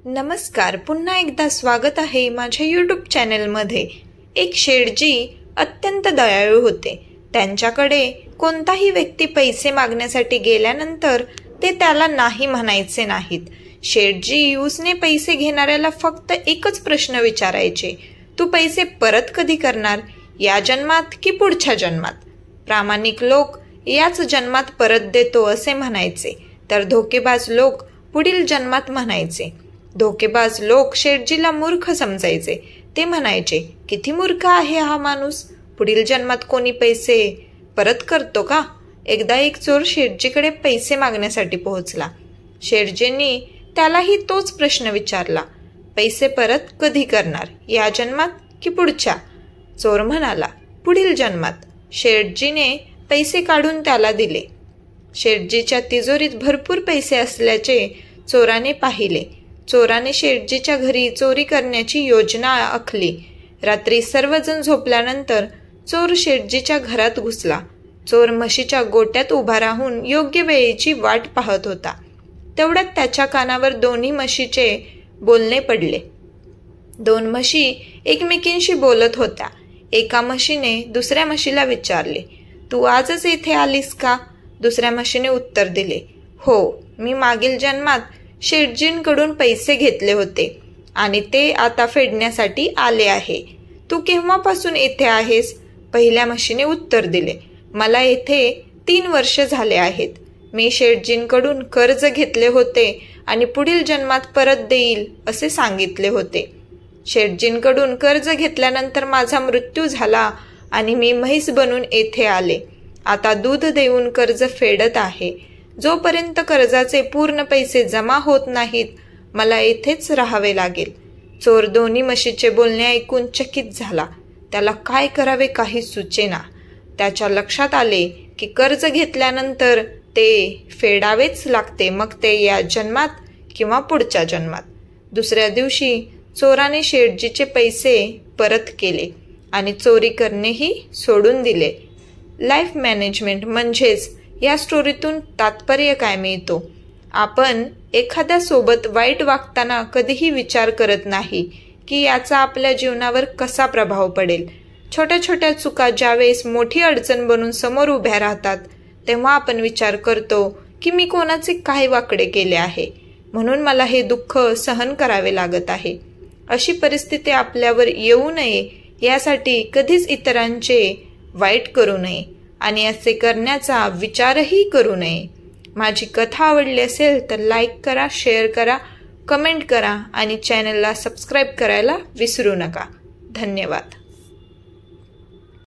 नमस्कार, पुन्हा एकदा स्वागत आहे माझ्या यूट्यूब चॅनलमध्ये। एक शेठजी अत्यंत दयाळू होते। त्यांच्याकडे कोणताही व्यक्ती पैसे मागण्यासाठी गेल्यानंतर ते त्याला नाही म्हणायचे नाहीत। शेठजी उसने पैसे घेणाऱ्याला फक्त एकच प्रश्न विचारायचे, तू पैसे परत कधी करणार, या जन्मात की पुढच्या जन्मात? प्रामाणिक लोक याच जन्मात परत देतो असे म्हणायचे, तर धोकेबाज लोक पुढील जन्मात म्हणायचे। धोकेबाज लोक शेठजीला मूर्ख समजायचे। ते म्हणायचे, किती मूर्ख आहे हा माणूस, पुढील जन्मात कोणी पैसे परत करतो का? एकदा एक चोर शेठजीकडे पैसे मागण्यासाठी पोहोचला। शेठजींनी त्यालाही तोच प्रश्न विचारला, पैसे परत कधी करणार, या जन्मात की पुढच्या? चोर म्हणाला, पुढील जन्मात। शेठजीने पैसे काढून त्याला दिले। शेठजीच्या तिजोरीत भरपूर पैसे असल्याचे चोराने पाहिले। चोराने शेठजीच्या घरी चोरी करण्याची योजना आखली। रात्री सर्वजण झोपल्यानंतर चोर शेठजीच्या घरात घुसला। चोर म्हशीच्या गोट्यात उभा राहून योग्य वेळेची वाट पाहत होता। तेवढ्यात त्याच्या कानावर दोन्ही म्हशीचे बोलणे पडले। दोन म्हशी एकमेकींशी बोलत होत्या। एका म्हशीने दुसऱ्या म्हशीला विचारले, तू आजच इथे आलीस का? दुसऱ्या म्हशीने उत्तर दिले, हो, मी मागील जन्मात शेठजींकडून पैसे घेतले होते आणि ते आता फेडण्यासाठी आले आहे। तू केव्हापासून येथे आहेस? पहिल्या म्हशीने उत्तर दिले, मला येथे 3 वर्ष झाले आहेत। मी शेठजींकडून कर्ज घेतले होते आणि पुढील जन्मात परत देईल असे सांगितले होते। शेठजींकडून कर्ज घेतल्यानंतर माझा मृत्यू झाला आणि मी म्हैस बनून येथे आले। आता दूध देऊन कर्ज फेडत आहे। जोपर्यंत कर्जाचे पूर्ण पैसे जमा होत नाहीत, मला येथेच राहावे लागेल। चोर दोन्ही म्हशीचे बोलणे ऐकून चकित झाला। त्याला काय करावे काही सुचेना। त्याच्या लक्षात आले की कर्ज घेतल्यानंतर ते फेडावेच लागते, मग ते या जन्मात किंवा पुढच्या जन्मात। दुसऱ्या दिवशी चोराने शेठजीचे पैसे परत केले आणि चोरी करणेही सोडून दिले। लाईफ मॅनेजमेंट म्हणजेच या स्टोरीतून तात्पर्य काय मिळतो? आपण एखाद्या सोबत वाईट वागताना कधीही विचार करत नाही की याचा आपल्या जीवनावर कसा प्रभाव पडेल। छोट्या छोट्या चुका ज्यावेळेस मोठी अडचण बनून समोर उभ्या राहतात, तेव्हा आपण विचार करतो की मी कोणाचे काय वाकडे केले आहे, म्हणून मला हे दुःख सहन करावे लागत आहे। अशी परिस्थिती आपल्यावर येऊ नये यासाठी कधीच इतरांचे वाईट करू नये आणि असे करण्याचा विचारही करू नये। माझी कथा आवडली असेल तर लाईक करा, शेअर करा, कमेंट करा आणि चॅनलला सबस्क्राईब करायला विसरू नका। धन्यवाद।